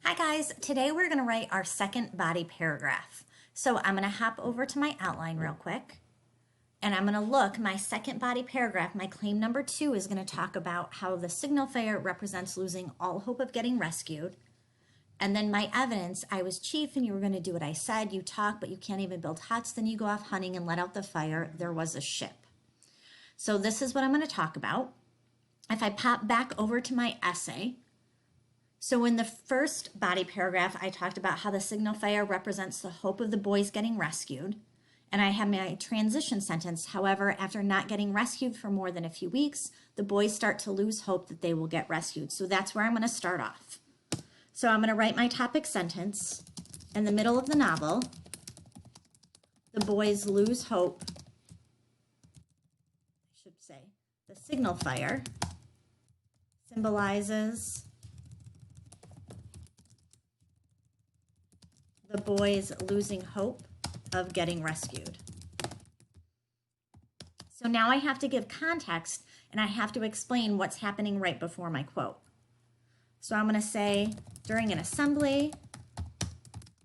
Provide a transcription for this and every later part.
Hi guys, today we're going to write our second body paragraph. So I'm going to hop over to my outline real quick and I'm going to look, my second body paragraph, my claim number 2 is going to talk about how the signal fire represents losing all hope of getting rescued. And then my evidence, I was chief and you were going to do what I said, you talk but you can't even build huts, then you go off hunting and let out the fire, there was a ship. So this is what I'm going to talk about. If I pop back over to my essay, so in the first body paragraph, I talked about how the signal fire represents the hope of the boys getting rescued. And I have my transition sentence. However, after not getting rescued for more than a few weeks, the boys start to lose hope that they will get rescued. So that's where I'm going to start off. So I'm going to write my topic sentence. In the middle of the novel, the boys lose hope. I should say the signal fire symbolizes the boys losing hope of getting rescued. So now I have to give context and I have to explain what's happening right before my quote. So I'm going to say, during an assembly,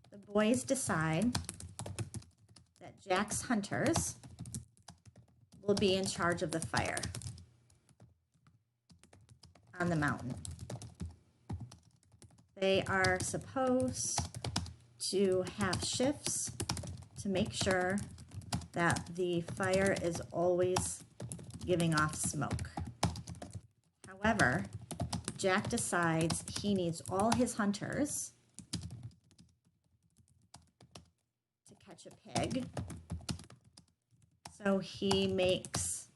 the boys decide that Jack's hunters will be in charge of the fire on the mountain. They are supposed to have shifts to make sure that the fire is always giving off smoke. However, Jack decides he needs all his hunters to catch a pig, so he makes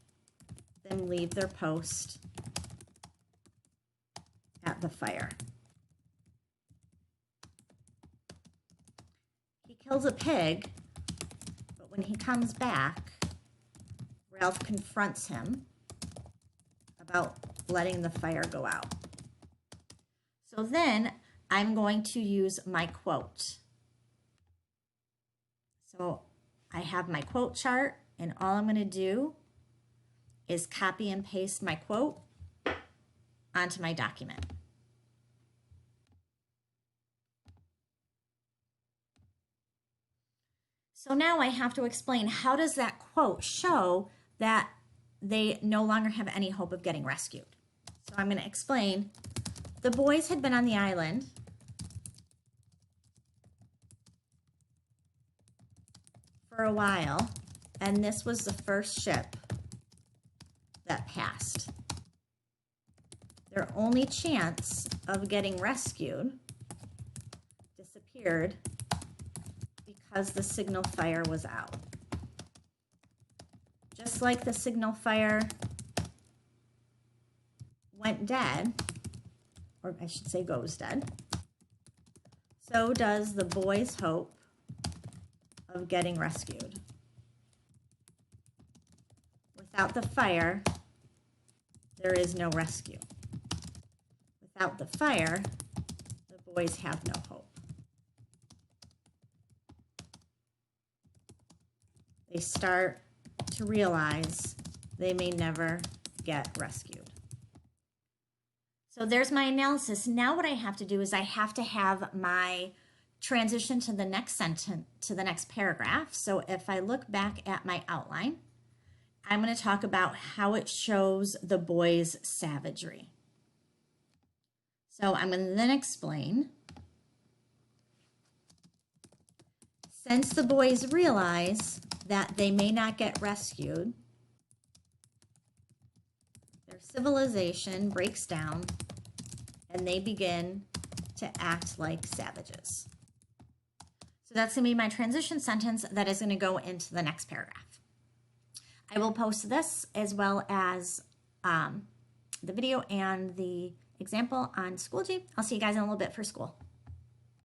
them leave their post at the fire. He kills a pig, but when he comes back, Ralph confronts him about letting the fire go out. So then I'm going to use my quote. So I have my quote chart, and all I'm going to do is copy and paste my quote onto my document. So now I have to explain, how does that quote show that they no longer have any hope of getting rescued? So I'm going to explain. The boys had been on the island for a while, and this was the first ship that passed. Their only chance of getting rescued disappeared because the signal fire was out. Just like the signal fire went dead, or I should say goes dead, so does the boys' hope of getting rescued. Without the fire, there is no rescue. Without the fire, the boys have no hope. They start to realize they may never get rescued. So there's my analysis. Now what I have to do is I have to have my transition to the next sentence, to the next paragraph. So if I look back at my outline, I'm going to talk about how it shows the boys' savagery. So I'm going to then explain, since the boys realize that they may not get rescued, their civilization breaks down and they begin to act like savages. So that's going to be my transition sentence that is going to go into the next paragraph. I will post this as well as the video and the example on Schoology. I'll see you guys in a little bit for school.